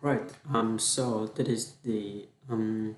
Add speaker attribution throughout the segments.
Speaker 1: Right. So that is the 10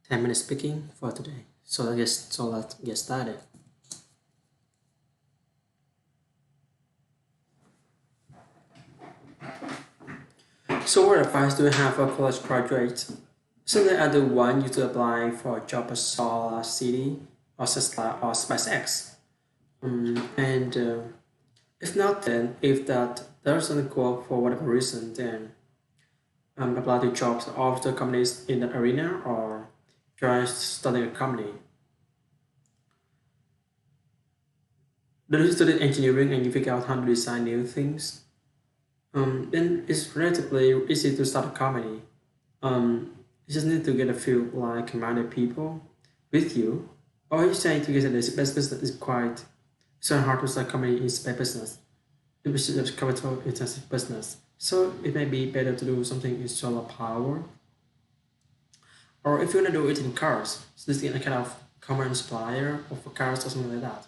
Speaker 1: minute speaking for today. So let's get started. So what advice do you have for college graduates? Certainly I do want you to apply for a job at Solar City or Tesla or SpaceX. And if not, then if that doesn't go for whatever reason, then apply to jobs of the companies in that arena or try starting a company. Do you study engineering and you figure out how to design new things? Then it's relatively easy to start a company. You just need to get a few like-minded people with you, or you say together this best business is quite so hard to start a company in space business. It is a capital intensive business, so it may be better to do something in solar power, or if you want to do it in cars, so this is a kind of common supplier of cars or something like that.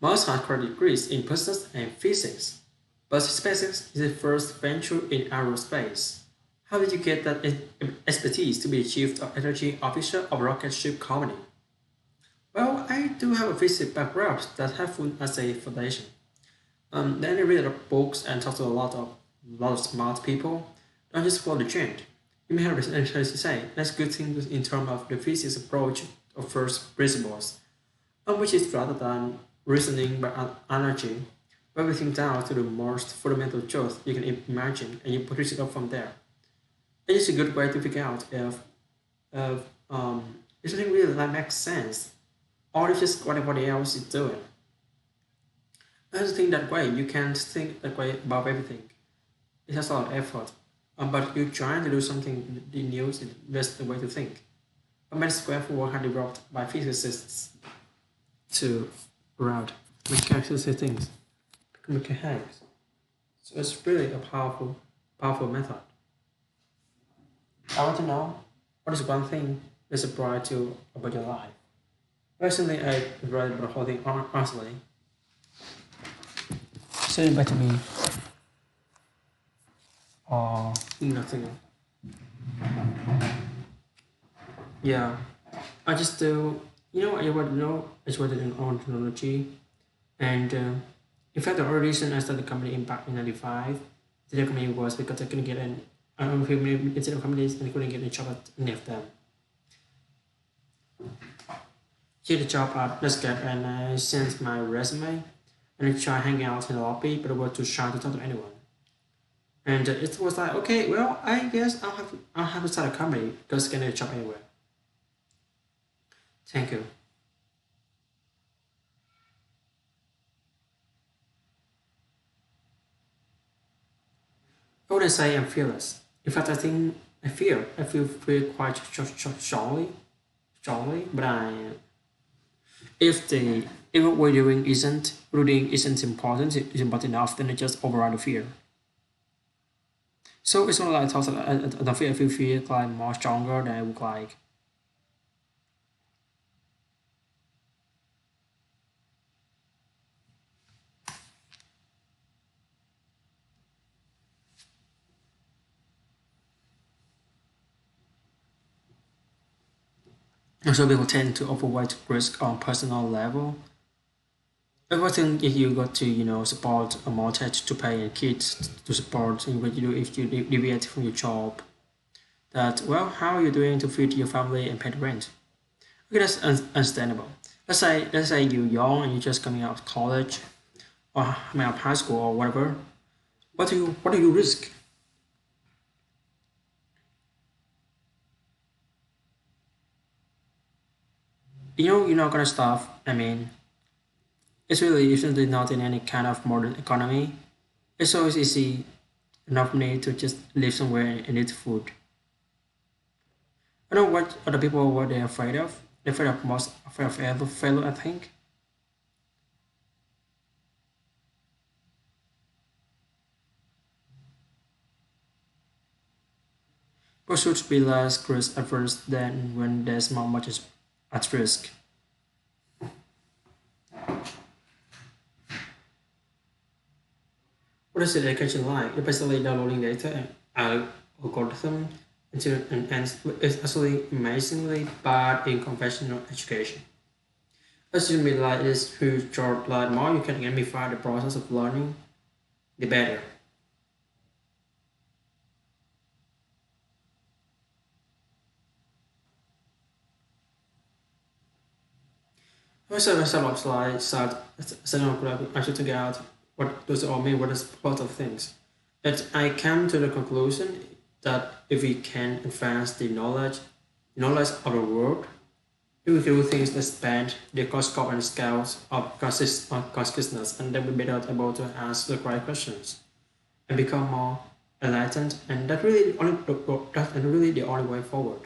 Speaker 1: Most hardcore degrees in business and physics, but SpaceX is the first venture in aerospace. How did you get that expertise to be chief energy officer of a rocket ship company? Well, I do have a physics background that's helpful as a foundation. Then I read a lot of books and talk to a lot of smart people. Don't just follow the trend. You may have research to say that's good thing in terms of the physics approach of first principles, which is rather than reasoning by energy, everything down to the most fundamental truth you can imagine, and you produce it up from there. It is a good way to figure out if something really like makes sense, or if just what everybody else is doing. I just think that way. You can't think that way about everything. It has a lot of effort. But you're trying to do something new is just the way to think. A math square for work developed by physicists to route mechanical things, mechanics. So it's really a powerful method. I want to know what is one thing that surprised you about your life. Recently, I read about the whole thing honestly. Say it back to me. Or nothing. Yeah, I just do. I want to know is what in on technology, and in fact, the only reason I started the company in back in '95, the company was because I couldn't get an. I don't know if you instead of companies and I couldn't get a job at any of them. Get a job at Netscape and I sent my resume and I tried hanging out in the lobby, but I was too shy to talk to anyone. And it was like, okay, well, I guess I'll have to start a company because I can get a job anywhere. Thank you. I wouldn't say I'm fearless. In fact, I think I feel quite strongly. But if what we're doing isn't reading isn't important, is important enough, then I just override the fear. So it's not like I thought that I feel like more stronger than I look like. And so people tend to avoid risk on personal level. Everything if you got to support a mortgage to pay and kids to support, and what you do if you deviate from your job. That well, how are you doing to feed your family and pay the rent? Okay, that's understandable. Let's say you're young and you're just coming out of college or coming out of high school or whatever. What do you risk? You're not gonna starve. I mean, it's really usually not in any kind of modern economy. It's always easy enough money to just live somewhere and eat food. I know what other people what they're afraid of. They're afraid of most afraid of failure, I think. But should be less risk at first than when there's not much at risk. What is the education like? You're basically downloading data algorithm and is actually amazingly bad in conventional education. Assuming like is who short like more you can gamify the process of learning, the better. Myself up slide start second I should figure out what does it all mean, what is both of things. And I came to the conclusion that if we can advance the knowledge of the world, we will do things that expand the scope and scales of consciousness, and then we be better able to ask the right questions and become more enlightened, and that's really the only way forward.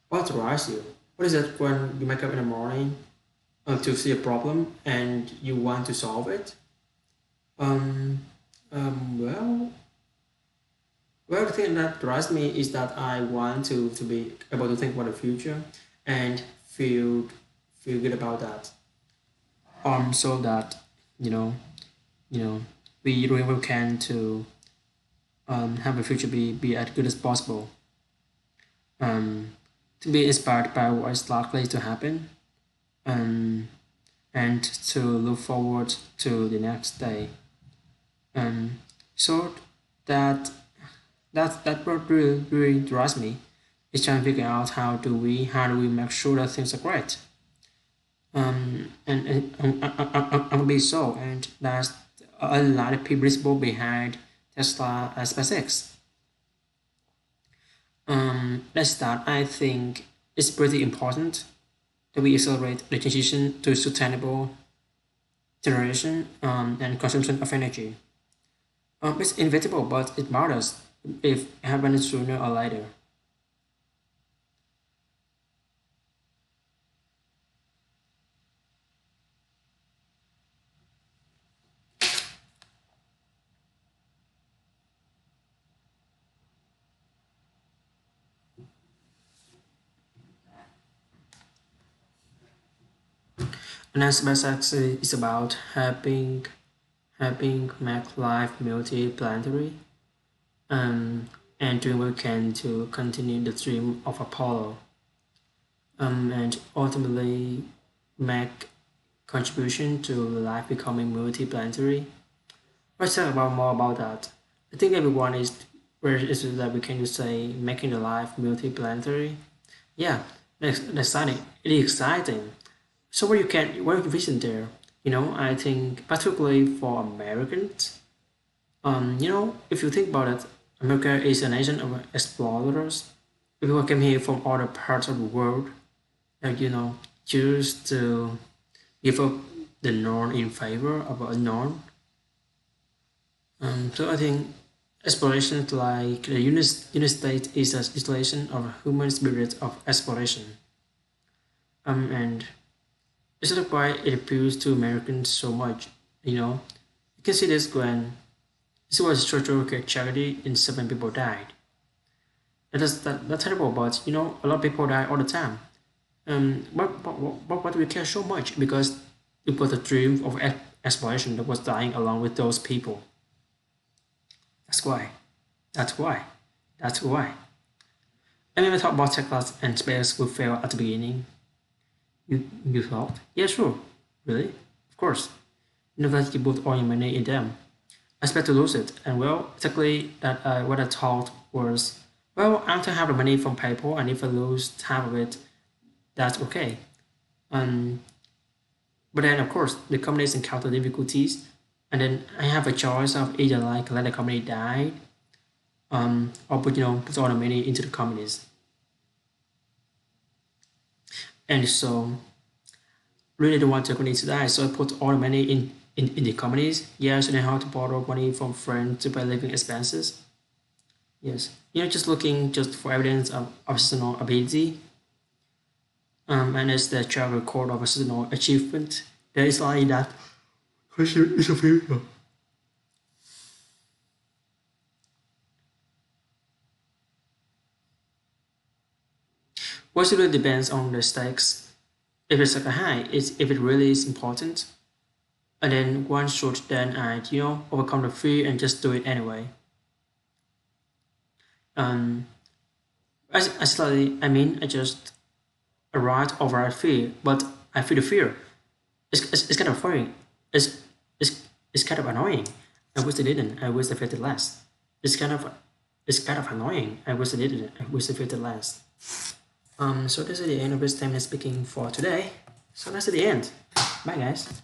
Speaker 1: What drives you? What is it when you wake up in the morning to see a problem and you want to solve it? Um, well, the thing that drives me is that I want to be able to think about the future and feel good about that. So that you know, you know, we really can to have a future be as good as possible. Um, to be inspired by what is likely to happen. Um, and to look forward to the next day. Um, so that that what really drives me is trying to figure out how do we make sure that things are great. And be so, and that's a lot of people behind Tesla SpaceX. Let's start. I think it's pretty important that we accelerate the transition to sustainable generation and consumption of energy. It's inevitable, but it matters if it happens sooner or later. And as SpaceX is about helping make life multi-planetary, um, and doing what we can to continue the dream of Apollo, and ultimately make contribution to life becoming multi-planetary. Let's talk about more about that. I think everyone is where is it that we can just say making the life multi-planetary. Yeah, that's exciting. It is exciting. So what you vision there? I think particularly for Americans, if you think about it, America is a nation of explorers. People came here from other parts of the world, like choose to give up the norm in favor of a norm. So I think exploration like the unit state is a installation of human spirit of exploration. And this is why it appeals to Americans so much. You can see this when this was a structural tragedy and 7 people died. That's terrible, but a lot of people die all the time. But we care so much because it was a dream of exploration that was dying along with those people. That's why. That's why. That's why. And when we talk about tech class and space will fail at the beginning, you thought, yeah, sure, really, of course. That you put all your money in them. I expect to lose it, and well, exactly that what I thought was, well, I don't have the money from PayPal, and if I lose half of it, that's okay. Um, but then of course the companies encounter difficulties, and then I have a choice of either like let the company die, or put all the money into the companies. And so really don't want the company to die, so I put all the money in the companies. Yes, and I have to borrow money from friends to pay living expenses. Yes, just looking just for evidence of seasonal ability, and as the track record of a seasonal achievement. There is like that. Question is a failure. What really depends on the stakes. If it's like a high, if it really is important, And then once should then I overcome the fear and just do it anyway. Um, I slowly, I just arrived over I fear, but I feel the fear. It's kind of funny. It's, it's, it's kind of annoying. I wish I didn't. I wish I felt it less. It's kind of it's kind of annoying. I wish I didn't. I wish I felt it less. So this is the end of this 10 minute speaking for today. So that's at the end. Bye guys.